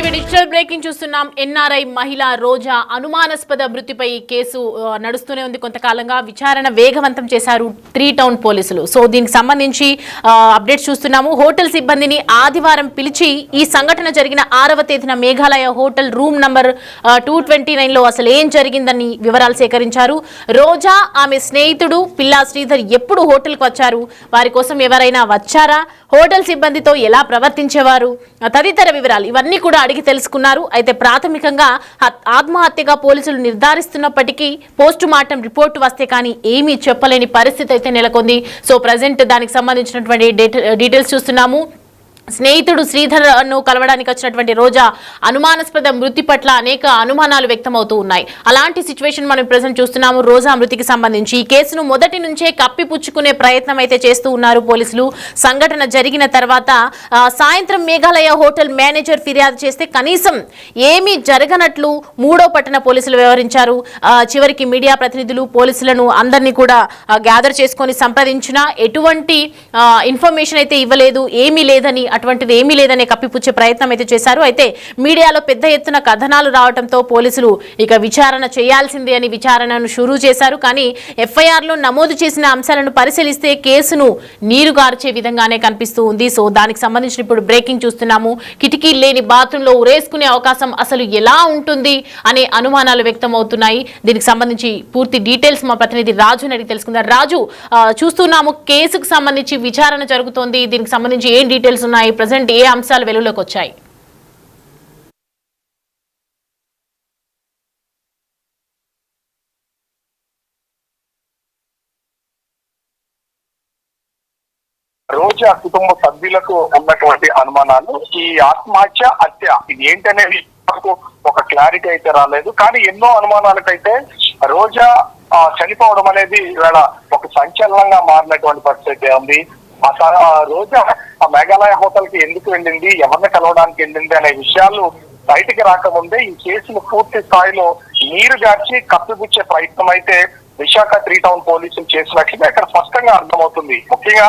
TV digital breaking చూస్తున్నాం. NRI మహిళ రోజా అనుమానాస్పద మృతిపై కేసు నడుస్తూనే ఉంది. కొంతకాలంగా విచారణ వేగవంతం చేశారు 3 టౌన్ పోలీసులు. సో దీనికి సంబంధించి అప్డేట్స్ చూస్తున్నాము. హోటల్ సిబ్బందిని ఆదివారం పిలిచి ఈ సంఘటన జరిగిన 6వ తేదీన మేఘాలయ హోటల్ రూమ్ నంబర్ 229లో అసలు ఏం జరిగిందని వివరాలు సేకరించారు. రోజా, ఆమె స్నేహితుడు పిల్లా శ్రీధర్ ఎప్పుడు హోటల్కి వచ్చారు, వారి కోసం ఎవరైనా వచ్చారా, హోటల్ సిబ్బందితో ఎలా ప్రవర్తించేవారు తదితర వివరాలు ఇవన్నీ కూడా అడిగి తెలుసుకున్నారు. అయితే ప్రాథమికంగా ఆత్మహత్యగా పోలీసులు నిర్ధారిస్తున్నప్పటికీ పోస్ట్ మార్టం రిపోర్టు వస్తే కానీ ఏమీ చెప్పలేని పరిస్థితి అయితే నెలకొంది. సో ప్రజెంట్ దానికి సంబంధించినటువంటి డీటెయిల్స్ చూస్తున్నాము. స్నేహితుడు శ్రీధర్ ను కలవడానికి వచ్చినటువంటి రోజా అనుమానాస్పద మృతి పట్ల అనేక అనుమానాలు వ్యక్తమవుతూ ఉన్నాయి. అలాంటి సిచ్యువేషన్ మనం ప్రెసెంట్ చూస్తున్నాము. రోజా మృతికి సంబంధించి ఈ కేసును మొదటి నుంచే కప్పిపుచ్చుకునే ప్రయత్నం అయితే చేస్తూ ఉన్నారు పోలీసులు. సంఘటన జరిగిన తర్వాత సాయంత్రం మేఘాలయ హోటల్ మేనేజర్ ఫిర్యాదు చేస్తే కనీసం ఏమీ జరగనట్లు 3వ పట్టణ పోలీసులు వ్యవహరించారు. చివరికి మీడియా ప్రతినిధులు పోలీసులను అందరినీ కూడా గ్యాదర్ చేసుకొని సంప్రదించినా ఎటువంటి ఇన్ఫర్మేషన్ అయితే ఇవ్వలేదు, ఏమీ లేదని, అటువంటిది ఏమీ లేదనే కప్పిపుచ్చే ప్రయత్నం అయితే చేశారు. అయితే మీడియాలో పెద్ద ఎత్తున కథనాలు రావడంతో పోలీసులు ఇక విచారణ చేయాల్సిందే అని విచారణను షురూ చేశారు. కానీ ఎఫ్ఐఆర్లో నమోదు చేసిన అంశాలను పరిశీలిస్తే కేసును నీరుగార్చే విధంగానే కనిపిస్తూ ఉంది. సో దానికి సంబంధించిన ఇప్పుడు బ్రేకింగ్ చూస్తున్నాము. కిటికీ లేని బాత్రూంలో ఉరేసుకునే అవకాశం అసలు ఎలా ఉంటుంది అనే అనుమానాలు వ్యక్తమవుతున్నాయి. దీనికి సంబంధించి పూర్తి డీటెయిల్స్ మా ప్రతినిధి రాజు అడిగి తెలుసుకుందాం. రాజు, చూస్తున్నాము కేసుకు సంబంధించి విచారణ జరుగుతోంది. దీనికి సంబంధించి ఏం డీటెయిల్స్ ఉన్నాయి, ప్రెసెంట్ ఏ అంశాలు వెలుగులోకి వచ్చాయి? రోజా కుటుంబ సభ్యులకు ఉన్నటువంటి అనుమానాలు, ఈ ఆత్మహత్య హత్య ఇది ఏంటనేది ఒక క్లారిటీ అయితే రాలేదు. కానీ ఎన్నో అనుమానాలకైతే రోజా చనిపోవడం అనేది ఇవాళ ఒక సంచలనంగా మారినటువంటి పరిస్థితి ఉంది. రోజా ఆ మేఘాలయ హోటల్ కి ఎందుకు వెళ్ళింది, ఎవరిని కలవడానికి వెళ్ళింది అనే విషయాలు బయటికి రాకముందే ఈ కేసును పూర్తి స్థాయిలో నీరుగార్చి కప్పిపుచ్చే ప్రయత్నం అయితే విశాఖ 3 టౌన్ పోలీసులు చేసినట్లుగా ఇక్కడ స్పష్టంగా అర్థమవుతుంది. ముఖ్యంగా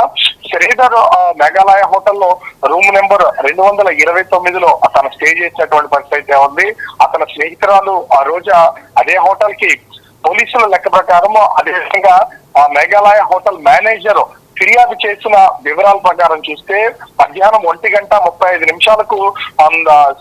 శ్రీధర్ మేఘాలయ హోటల్లో రూమ్ నెంబర్ 229లో అతను స్టే చేసినటువంటి పరిస్థితి ఉంది. అతని స్నేహితురాలు ఆ రోజా అదే హోటల్ కి పోలీసుల లెక్క ప్రకారం అదేవిధంగా ఆ మేఘాలయ హోటల్ మేనేజర్ ఫిర్యాదు చేసిన వివరాల ప్రకారం చూస్తే మధ్యాహ్నం 1:35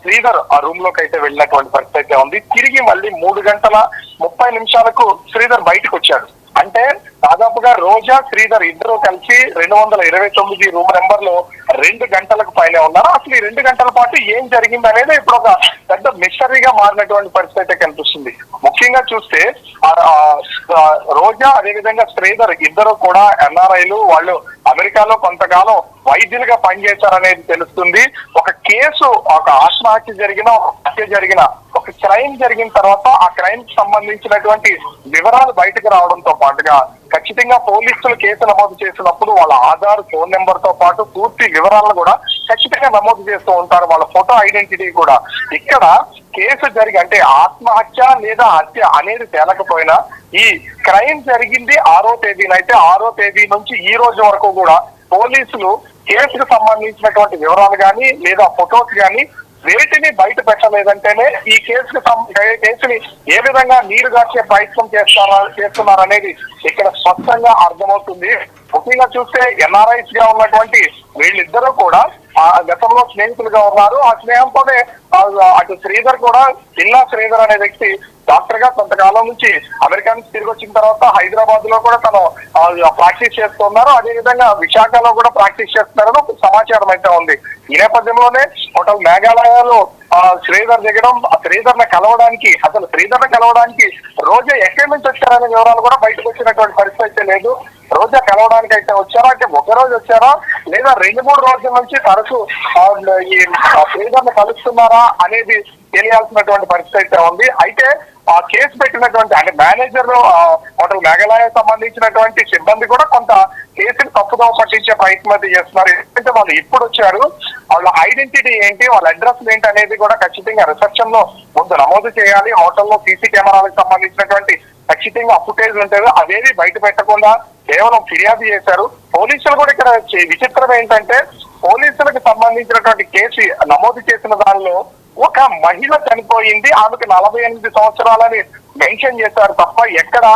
శ్రీధర్ ఆ రూమ్ లోకి అయితే వెళ్ళినటువంటి పరిస్థితి ఉంది. తిరిగి మళ్ళీ 3:30 శ్రీధర్ బయటకు వచ్చాడు. అంటే దాదాపుగా రోజా శ్రీధర్ ఇద్దరు కలిసి 229 రూమ్ నెంబర్ లో 2 గంటలకు పైనే ఉన్నారు. అసలు ఈ 2 గంటల పాటు ఏం జరిగింది అనేది ఇప్పుడు ఒక పెద్ద మిస్టరీగా మారినటువంటి పరిస్థితి కనిపిస్తుంది. ముఖ్యంగా చూస్తే రోజా అదేవిధంగా శ్రీధర్ ఇద్దరు కూడా ఎన్ఆర్ఐలు, వాళ్ళు అమెరికాలో కొంతకాలం వైద్యులుగా పనిచేశారనేది తెలుస్తుంది. ఒక కేసు, ఒక ఆత్మహత్య జరిగిన, హత్య జరిగిన, ఒక క్రైమ్ జరిగిన తర్వాత ఆ క్రైమ్ కి సంబంధించినటువంటి వివరాలు బయటకు రావడంతో పాటుగా ఖచ్చితంగా పోలీసులు కేసు నమోదు చేసినప్పుడు వాళ్ళ ఆధార్, ఫోన్ నెంబర్ తో పాటు పూర్తి వివరాలను కూడా ఖచ్చితంగా నమోదు చేస్తూ ఉంటారు, వాళ్ళ ఫోటో ఐడెంటిటీ కూడా. ఇక్కడ కేసు జరిగి అంటే ఆత్మహత్య లేదా హత్య అనేది తేలకపోయినా ఈ క్రైమ్ జరిగింది 6వ తేదీనైతే 6వ తేదీ నుంచి ఈ రోజు వరకు కూడా పోలీసులు కేసుకు సంబంధించినటువంటి వివరాలు కానీ లేదా ఫొటోస్ కానీ వేటిని బయట పెట్టలేదంటేనే ఈ కేసుని ఏ విధంగా నీరుగార్చే ప్రయత్నం చేస్తున్నారు అనేది ఇక్కడ స్పష్టంగా అర్థమవుతుంది. ముఖ్యంగా చూస్తే ఎన్ఆర్ఐస్ గా ఉన్నటువంటి వీళ్ళిద్దరూ కూడా గతంలో స్నేహితులుగా ఉన్నారు. ఆ స్నేహంతోనే అటు శ్రీధర్ కూడా, పిల్లా శ్రీధర్ అనే వ్యక్తి డాక్టర్ గా కొంతకాలం నుంచి అమెరికా నుంచి తిరిగి వచ్చిన తర్వాత హైదరాబాద్ లో కూడా తను ప్రాక్టీస్ చేస్తున్నారు. అదేవిధంగా విశాఖలో కూడా ప్రాక్టీస్ చేస్తున్నారని ఒక సమాచారం అయితే ఉంది. ఈ నేపథ్యంలోనే హోటల్ మేఘాలయలో శ్రీధర్ దిగడం, శ్రీధర్ ని కలవడానికి రోజా ఎక్కడి నుంచి వచ్చారనే వివరాలు కూడా బయటకు వచ్చినటువంటి పరిస్థితి అయితే లేదు. రోజా కలవడానికి అయితే వచ్చారా అంటే ఒక రోజు వచ్చారా లేదా 2-3 రోజుల నుంచి తరచు ఈ శ్రీధర్ ని కలుస్తున్నారా అనేది తెలియాల్సినటువంటి పరిస్థితి అయితే ఉంది. అయితే ఆ కేసు పెట్టినటువంటి అంటే మేనేజర్ హోటల్ మేఘాలయ సంబంధించినటువంటి సిబ్బంది కూడా కొంత కేసుని తప్పుదో పట్టించే ప్రయత్నం అయితే చేస్తున్నారు. ఎందుకంటే వాళ్ళు ఇప్పుడు వచ్చారు, వాళ్ళ ఐడెంటిటీ ఏంటి, వాళ్ళ అడ్రస్ ఏంటి అనేది కూడా ఖచ్చితంగా రిసెప్షన్ లో ముందు నమోదు చేయాలి. హోటల్లో సీసీ కెమెరాలకు సంబంధించినటువంటి ఖచ్చితంగా ఫుటేజ్ ఉంటుంది, అదేవి బయట పెట్టకుండా కేవలం ఫిర్యాదు చేశారు పోలీసులు కూడా. ఇక్కడ విచిత్రం ఏంటంటే పోలీసులకు సంబంధించినటువంటి కేసు నమోదు చేసిన దానిలో ఒక మహిళ చనిపోయింది, ఆమెకు 48 సంవత్సరాలని మెన్షన్ చేశారు తప్ప ఎక్కడ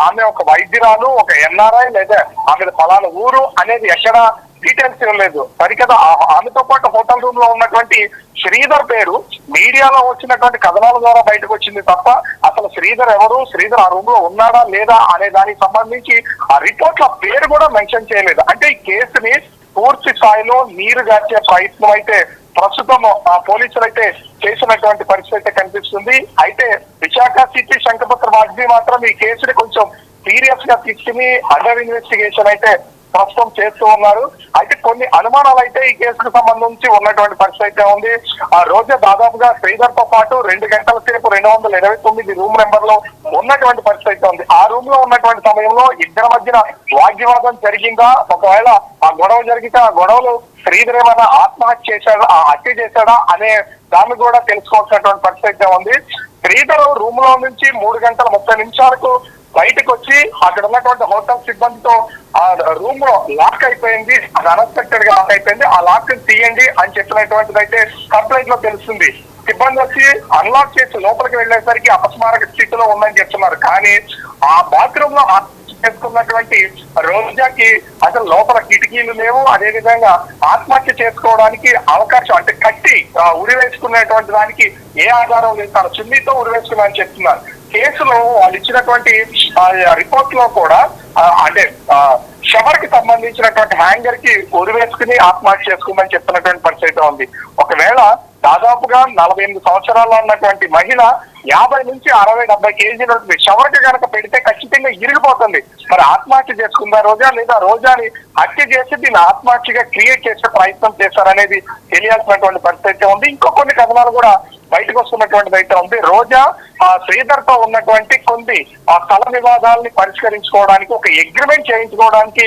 ఆమె ఒక వైద్యురాలు, ఒక ఎన్ఆర్ఐ లేదా ఆమె ఫలానా ఊరు అనేది ఎక్కడ డీటెయిల్స్ ఇవ్వలేదు. సరికదా ఆమెతో పాటు హోటల్ రూమ్ లో ఉన్నటువంటి శ్రీధర్ పేరు మీడియాలో వచ్చినటువంటి కథనాల ద్వారా బయటకు వచ్చింది తప్ప అసలు శ్రీధర్ ఎవరు, శ్రీధర్ ఆ రూమ్ లో ఉన్నాడా లేదా అనే దానికి సంబంధించి ఆ రిపోర్ట్ లో పేరు కూడా మెన్షన్ చేయలేదు. అంటే ఈ కేసుని పూర్తి స్థాయిలో నీరు గార్చే ప్రయత్నం అయితే ప్రస్తుతం పోలీసులు అయితే చేసినటువంటి పరిస్థితి అయితే కనిపిస్తుంది. అయితే విశాఖ సిటీ శంఖపత్ర వాగ్ది మాత్రం ఈ కేసుని కొంచెం సీరియస్ గా తీసుకుని అండర్ ఇన్వెస్టిగేషన్ అయితే ప్రస్తుతం చేస్తూ ఉన్నారు. అయితే కొన్ని అనుమానాలు అయితే ఈ కేసుకు సంబంధించి ఉన్నటువంటి పరిస్థితి అయితే ఉంది. ఆ రోజు దాదాపుగా శ్రీధర్ తో పాటు 2 గంటల సేపు 229 రూమ్ నెంబర్ లో ఉన్నటువంటి పరిస్థితి అయితే ఉంది. ఆ రూమ్ లో ఉన్నటువంటి సమయంలో ఇద్దరి మధ్యన వాగ్వివాదం జరిగిందా, ఒకవేళ ఆ గొడవ జరిగితే ఆ గొడవలు శ్రీధర్ ఏమైనా ఆత్మహత్య చేశాడా, హత్య చేశాడా అనే దాన్ని కూడా తెలుసుకోవాల్సినటువంటి పరిస్థితి అయితే ఉంది. శ్రీధర్ రూమ్ లో నుంచి 3 గంటల 30 నిమిషాలకు బయటకు వచ్చి అక్కడ ఉన్నటువంటి హోటల్ సిబ్బందితో ఆ రూమ్ లో లాక్ అయిపోయింది, అది అన్ఎక్స్పెక్టెడ్ గా లాక్ అయిపోయింది, ఆ లాక్ తీయండి అని చెప్పినటువంటిది అయితే కంప్లైంట్ లో తెలుస్తుంది. సిబ్బంది వచ్చి అన్లాక్ చేసి లోపలికి వెళ్ళేసరికి అపస్మారక స్థితిలో ఉందని చెప్తున్నారు. కానీ ఆ బాత్రూమ్ లో చేసుకున్నటువంటి రోజాకి అసలు లోపల కిటికీలు లేవు, అదే విధంగా ఆత్మహత్య చేసుకోవడానికి అవకాశం అంటే కట్టి ఉరి వేసుకునేటువంటి దానికి ఏ ఆధారం లేదు, తన చున్నీతో ఉరి వేసుకున్నారని చెప్తున్నారు. కేసులో వాళ్ళు ఇచ్చినటువంటి రిపోర్ట్ లో కూడా అంటే షవర్ కి సంబంధించినటువంటి హ్యాంగర్ కి ఉరి వేసుకుని ఆత్మహత్య చేసుకుందని చెప్తున్నటువంటి పరిస్థితి ఉంది. ఒకవేళ దాదాపుగా 48 సంవత్సరాల్లో ఉన్నటువంటి మహిళ 50 నుంచి 60-70 కేజీల షవర్ కి కనుక పెడితే ఖచ్చితంగా ఇరిగిపోతుంది. మరి ఆత్మహత్య చేసుకుందా రోజా, లేదా రోజాని హత్య చేసి దీన్ని ఆత్మహత్యగా క్రియేట్ చేసే ప్రయత్నం చేశారనేది తెలియాల్సినటువంటి పరిస్థితి ఉంది. ఇంకో కొన్ని కథనాలు కూడా బయటకు వస్తున్నటువంటిది అయితే ఉంది. రోజా శ్రీధర్ తో ఉన్నటువంటి కొన్ని స్థల వివాదాలని పరిష్కరించుకోవడానికి ఒక అగ్రిమెంట్ చేయించుకోవడానికి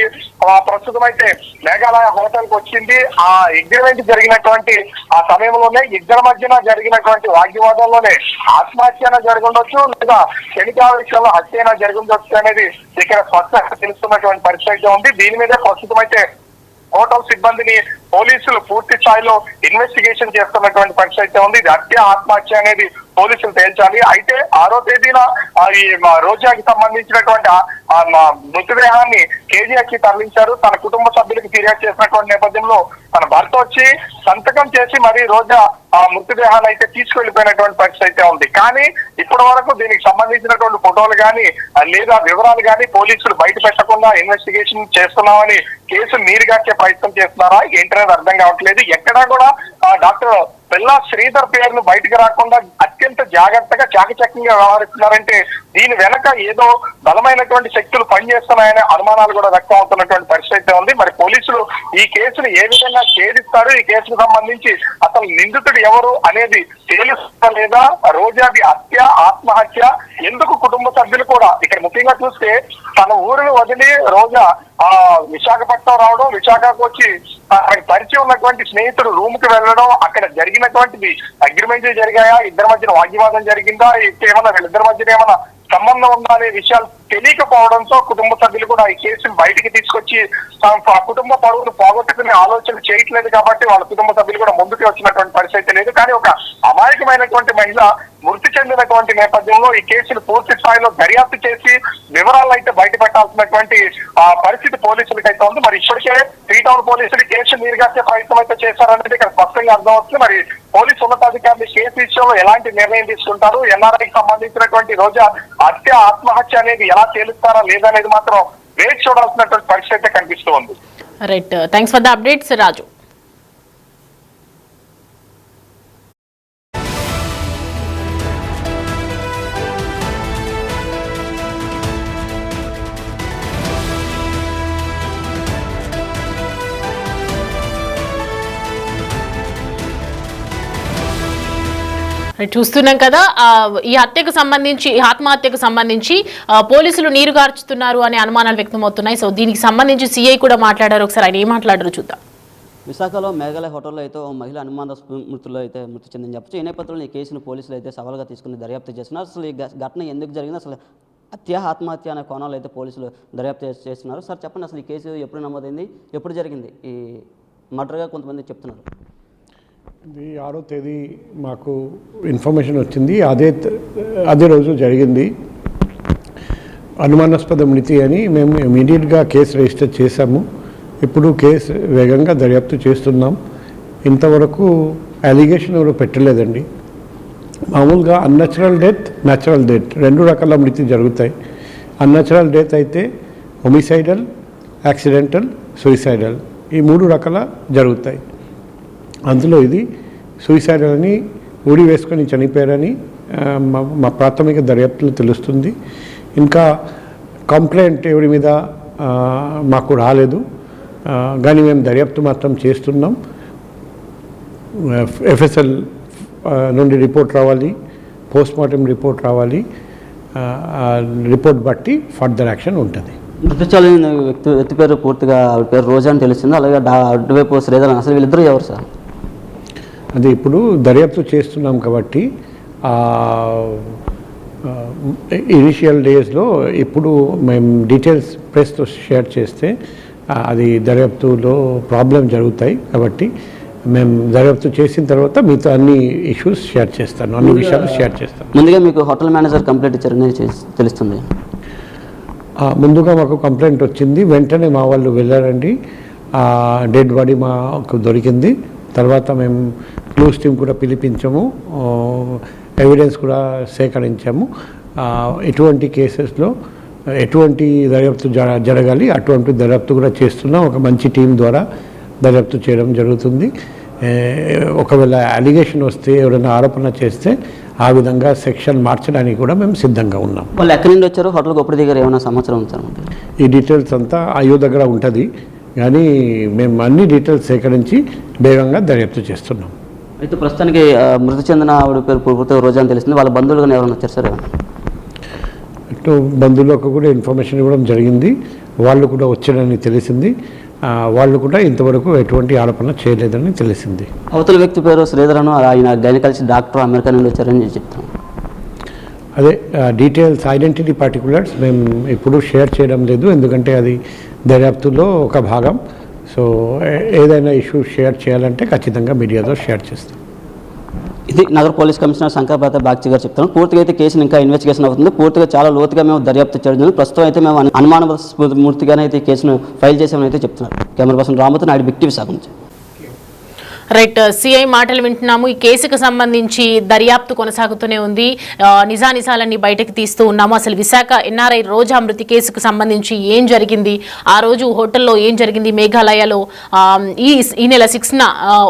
ప్రస్తుతం అయితే మేఘాలయ హోటల్ కి వచ్చింది. ఆ అగ్రిమెంట్ జరిగినటువంటి ఆ సమయంలోనే ఇద్దరి మధ్యన జరిగినటువంటి వాగ్వివాదంలోనే ఆత్మహత్య జరిగి ఉండొచ్చు, లేదా క్షణికా విషయంలో హత్య జరిగి ఉండొచ్చు అనేది ఇక్కడ స్పష్టంగా తెలుస్తున్నటువంటి పరిస్థితి ఉంది. దీని మీద ప్రస్తుతం అయితే హోటల్ సిబ్బందిని పోలీసులు పూర్తి స్థాయిలో ఇన్వెస్టిగేషన్ చేస్తున్నటువంటి పరిస్థితి ఉంది. ఇది హత్య ఆత్మహత్య అనేది పోలీసులు తేల్చాలి. అయితే 6వ తేదీన ఈ రోజాకి సంబంధించినటువంటి మృతదేహాన్ని కేజీఆర్కి తరలించారు. తన కుటుంబ సభ్యులకు ఫిర్యాదు చేసినటువంటి నేపథ్యంలో తన భర్త వచ్చి సంతకం చేసి మరి రోజా మృతదేహాన్ని అయితే తీసుకెళ్లిపోయినటువంటి పరిస్థితి అయితే ఉంది. కానీ ఇప్పటి వరకు దీనికి సంబంధించినటువంటి ఫోటోలు కానీ లేదా వివరాలు కానీ పోలీసులు బయట పెట్టకుండా ఇన్వెస్టిగేషన్ చేస్తున్నామని కేసు నీరుగార్చే ప్రయత్నం చేస్తున్నారా ఏంటనేది అర్థం కావట్లేదు. ఎక్కడా కూడా డాక్టర్ పిల్లా శ్రీధర్ పేరును బయటకు రాకుండా అత్యంత జాగ్రత్తగా చాకచక్యంగా వ్యవహరిస్తున్నారంటే దీని వెనక ఏదో బలమైనటువంటి శక్తులు పనిచేస్తున్నాయనే అనుమానాలు కూడా వ్యక్తం అవుతున్నటువంటి పరిస్థితి ఉంది. మరి పోలీసులు ఈ కేసును ఏ విధంగా ఛేదిస్తారు, ఈ కేసుకు సంబంధించి అసలు నిందితుడు ఎవరు అనేది తేలుస్తా లేదా, రోజాది హత్య ఆత్మహత్య ఎందుకు కుటుంబ సభ్యులు కూడా ఇక్కడ ముఖ్యంగా చూస్తే తన ఊరిని వదిలి రోజా విశాఖపట్నం రావడం, విశాఖకు వచ్చి పరిచయం ఉన్నటువంటి స్నేహితుడు రూమ్ కి వెళ్ళడం, అక్కడ జరిగినటువంటిది అగ్రిమెంట్ జరిగాయా, ఇద్దరి మధ్యన వాగ్వివాదం జరిగిందా, ఏమన్నా వీళ్ళిద్దరి మధ్యన ఏమన్నా సంబంధం ఉందా అనే విషయాలు తెలియకపోవడంతో కుటుంబ సభ్యులు కూడా ఈ కేసును బయటికి తీసుకొచ్చి కుటుంబ పరువును పోగొట్టుకునే ఆలోచన చేయట్లేదు. కాబట్టి వాళ్ళ కుటుంబ సభ్యులు కూడా ముందుకు వచ్చినటువంటి పరిస్థితి లేదు. కానీ ఒక అమాయకమైనటువంటి మహిళ మృతి చెందినటువంటి నేపథ్యంలో ఈ కేసును పూర్తి స్థాయిలో దర్యాప్తు చేసి వివరాలు అయితే బయట పెట్టాల్సినటువంటి పరిస్థితి పోలీసులకి అయితే ఉంది. మరి ఇప్పటికే 3 టౌన్ పోలీసులు కేసు నీరుగార్చే ప్రయత్నం అయితే చేశారనేది ఇక్కడ స్పష్టంగా అర్థమవుతుంది. మరి పోలీసు ఉన్నతాధికారులు కేసు విషయంలో ఎలాంటి నిర్ణయం తీసుకుంటారు, ఎన్ఆర్ఐకి సంబంధించినటువంటి రోజా హత్య ఆత్మహత్య అనేది ఎలా తేలుస్తారా లేదనేది మాత్రం వేచి చూడాల్సినటువంటి పరిస్థితి అయితే కనిపిస్తూ ఉంది. Right, thanks for the updates Raju. చూస్తున్నాం కదా, ఈ హత్యకు సంబంధించి ఆత్మహత్యకు సంబంధించి పోలీసులు నీరు గార్చుతున్నారు అనే అనుమానాలు వ్యక్తమవుతున్నాయి. సో దీనికి సంబంధించి సిఐ కూడా మాట్లాడారు. ఒకసారి ఆయన ఏం మాట్లాడారు చూద్దాం. విశాఖలో మేఘాలయ హోటల్లో అయితే ఓ మహిళ అనుమానాస్పద మృతుల్లో అయితే మృతి చెందని చెప్పచ్చు. ఈ నేపథ్యంలో ఈ కేసును పోలీసులు అయితే సవాల్గా తీసుకుని దర్యాప్తు చేస్తున్నారు. అసలు ఈ ఘటన ఎందుకు జరిగింది, అసలు హత్య ఆత్మహత్య అనే కోణాలు అయితే పోలీసులు దర్యాప్తు చేస్తున్నారు. సార్ చెప్పండి, అసలు ఈ కేసు ఎప్పుడు నమోదైంది, ఎప్పుడు జరిగింది, ఈ మర్డర్గా కొంతమంది చెప్తున్నారు. ఇది 6వ తేదీ మాకు ఇన్ఫర్మేషన్ వచ్చింది. అదే రోజు జరిగింది. అనుమానాస్పద మృతి అని మేము ఇమీడియట్గా కేసు రిజిస్టర్ చేశాము. ఇప్పుడు కేసు వేగంగా దర్యాప్తు చేస్తున్నాం. ఇంతవరకు అలిగేషన్ ఎవరు పెట్టలేదండి. మామూలుగా అన్యాచురల్ డెత్, న్యాచురల్ డెత్ 2 రకాల మృతి జరుగుతాయి. అన్యాచురల్ డెత్ అయితే హోమిసైడల్, యాక్సిడెంటల్, సూయిసైడల్ ఈ 3 రకాల జరుగుతాయి. అందులో ఇది సూయిసైడల్ అని ఊడి వేసుకొని చనిపోయారని మా ప్రాథమిక దర్యాప్తులో తెలుస్తుంది. ఇంకా కంప్లైంట్ ఎవరి మీద మాకు రాలేదు, కానీ మేము దర్యాప్తు మాత్రం చేస్తున్నాం. ఎఫ్ఎస్ఎల్ నుండి రిపోర్ట్ రావాలి, పోస్ట్మార్టం రిపోర్ట్ రావాలి. రిపోర్ట్ బట్టి ఫర్దర్ యాక్షన్ ఉంటుంది. మృతి చెందిన వ్యక్తి పేరు పూర్తిగా ఆవిడ పేరు రోజా అని తెలుస్తుంది. అలాగే అటువైపు శ్రీధర్, అసలు వీళ్ళిద్దరూ ఎవరు సార్? అది ఇప్పుడు దర్యాప్తు చేస్తున్నాం కాబట్టి ఇనిషియల్ డేస్లో ఇప్పుడు మేము డీటెయిల్స్ ప్రెస్తో షేర్ చేస్తే అది దర్యాప్తులో ప్రాబ్లం జరుగుతాయి. కాబట్టి మేము దర్యాప్తు చేసిన తర్వాత మీతో అన్ని ఇష్యూస్ షేర్ చేస్తాను, అన్ని విషయాలు షేర్ చేస్తాను. ముందుగా మీకు హోటల్ మేనేజర్ కంప్లైంట్ ఇచ్చారని తెలుస్తుంది. ముందుగా మాకు కంప్లైంట్ వచ్చింది, వెంటనే మా వాళ్ళు వెళ్ళారండి. డెడ్ బాడీ మాకు దొరికింది. తర్వాత మేము క్లూస్ టీమ్ కూడా పిలిపించాము, ఎవిడెన్స్ కూడా సేకరించాము. ఎటువంటి కేసెస్లో ఎటువంటి దర్యాప్తు జరగాలి అటువంటి దర్యాప్తు కూడా చేస్తున్నాం. ఒక మంచి టీం ద్వారా దర్యాప్తు చేయడం జరుగుతుంది. ఒకవేళ అలిగేషన్ వస్తే, ఎవరైనా ఆరోపణ చేస్తే ఆ విధంగా సెక్షన్ మార్చడానికి కూడా మేము సిద్ధంగా ఉన్నాం. వాళ్ళు ఎక్కడి నుండి వచ్చారు, హోటల్ గొప్పటి దగ్గర ఏమైనా సమాచారం ఉంచారు? ఈ డీటెయిల్స్ అంతా అయ్యో దగ్గర ఉంటుంది, కానీ మేము అన్ని డీటెయిల్స్ సేకరించి వేగంగా దర్యాప్తు చేస్తున్నాం. అయితే ప్రస్తుతానికి మృతి చెందిన ఆవిడ పేరు పూర్తిగా రోజా అని తెలిసింది. వాళ్ళ బంధువులు కానీ ఎవరైనా వచ్చారు సార్? ఇటు బంధువులకు కూడా ఇన్ఫర్మేషన్ ఇవ్వడం జరిగింది, వాళ్ళు కూడా వచ్చారని తెలిసింది. వాళ్ళు కూడా ఇంతవరకు ఎటువంటి ఆరోపణ చేయలేదని తెలిసింది. అవతల వ్యక్తి పేరు శ్రీధరను, ఆయన గైనకాలజిస్ట్ డాక్టర్, అమెరికా నుండి వచ్చారని చెప్తాను. అదే డీటెయిల్స్, ఐడెంటిటీ పర్టికులర్స్ మేము ఇప్పుడు షేర్ చేయడం లేదు, ఎందుకంటే అది దర్యాప్తులో ఒక భాగం. సో ఏదైనా ఇష్యూ షేర్ చేయాలంటే ఖచ్చితంగా మీడియాతో షేర్ చేస్తాం. ఇది నగర పోలీస్ కమిషనర్ శంకర్పాత బాగ్చి గారు చెప్తాను. పూర్తిగా అయితే కేసును ఇంకా ఇన్వెస్టిగేషన్ అవుతుంది. పూర్తిగా చాలా లోతుగా మేము దర్యాప్తు చేయడం. ప్రస్తుతం అయితే మేము అనుమానాస్పద మూర్తిగానే అయితే కేసును ఫైల్ చేసామని అయితే చెప్తున్నారు. కెమెరా పర్సన్ రామతో నాయుడు, బిగ్ టీవీ విశాఖ నుంచి. రైట్, సిఐ మాటలు వింటున్నాము. ఈ కేసుకు సంబంధించి దర్యాప్తు కొనసాగుతూనే ఉంది. నిజానిజాలన్నీ బయటకు తీస్తూ ఉన్నాము. అసలు విశాఖ ఎన్ఆర్ఐ రోజా మృతి కేసుకు సంబంధించి ఏం జరిగింది, ఆ రోజు హోటల్లో ఏం జరిగింది, మేఘాలయలో ఈ నెల 6న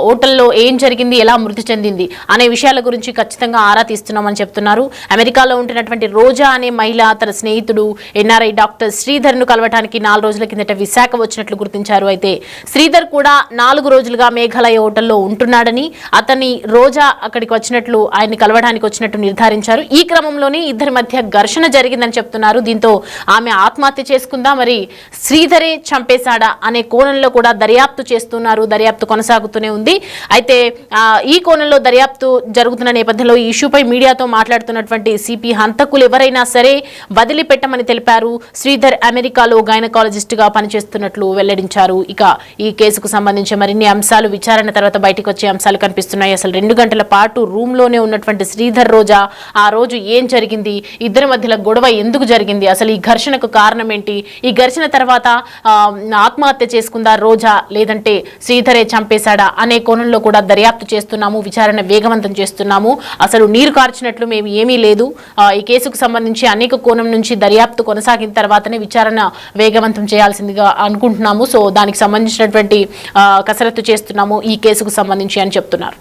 హోటల్లో ఏం జరిగింది, ఎలా మృతి చెందింది అనే విషయాల గురించి ఖచ్చితంగా ఆరా తీస్తున్నామని చెప్తున్నారు. అమెరికాలో ఉంటున్నటువంటి రోజా అనే మహిళ తన స్నేహితుడు ఎన్ఆర్ఐ డాక్టర్ శ్రీధర్ను కలవటానికి 4 రోజుల కిందట విశాఖ వచ్చినట్లు గుర్తించారు. అయితే శ్రీధర్ కూడా 4 రోజులుగా మేఘాలయ హోటల్లో ఉంటున్నాడని, అతని రోజా అక్కడికి వచ్చినట్లు, ఆయన్ని కలవడానికి వచ్చినట్టు నిర్ధారించారు. ఈ క్రమంలోనే ఇద్దరి మధ్య ఘర్షణ జరిగిందని చెప్తున్నారు. దీంతో ఆమె ఆత్మహత్య చేసుకుందా, మరి శ్రీధరే చంపేశాడా అనే కోణంలో కూడా దర్యాప్తు చేస్తున్నారు. దర్యాప్తు కొనసాగుతూనే ఉంది. అయితే ఈ కోణంలో దర్యాప్తు జరుగుతున్న నేపథ్యంలో ఈ ఇష్యూపై మీడియాతో మాట్లాడుతున్నటువంటి సిపి హంతకులు ఎవరైనా సరే వదిలిపెట్టమని తెలిపారు. శ్రీధర్ అమెరికాలో గైనకాలజిస్ట్ గా పనిచేస్తున్నట్లు వెల్లడించారు. ఇక ఈ కేసుకు సంబంధించి మరిన్ని అంశాలు విచారణ తర్వాత బయటకు వచ్చే అంశాలు కనిపిస్తున్నాయి. అసలు 2 గంటల పాటు రూమ్ లోనే ఉన్నటువంటి శ్రీధర్ రోజా ఆ రోజు ఏం జరిగింది, ఇద్దరి మధ్యలో గొడవ ఎందుకు జరిగింది, అసలు ఈ ఘర్షణకు కారణం ఏంటి, ఈ ఘర్షణ తర్వాత ఆత్మహత్య చేసుకుందా రోజా, లేదంటే శ్రీధరే చంపేశాడా అనే కోణంలో కూడా దర్యాప్తు చేస్తున్నాము. విచారణ వేగవంతం చేస్తున్నాము. అసలు నీరు కార్చినట్లు మేము ఏమీ లేదు. ఈ కేసుకు సంబంధించి అనేక కోణం నుంచి దర్యాప్తు కొనసాగిన తర్వాతనే విచారణ వేగవంతం చేయాల్సిందిగా అనుకుంటున్నాము. సో దానికి సంబంధించినటువంటి కసరత్తు చేస్తున్నాము ఈ కేసుకు సంబంధించి అని చెప్తున్నారు.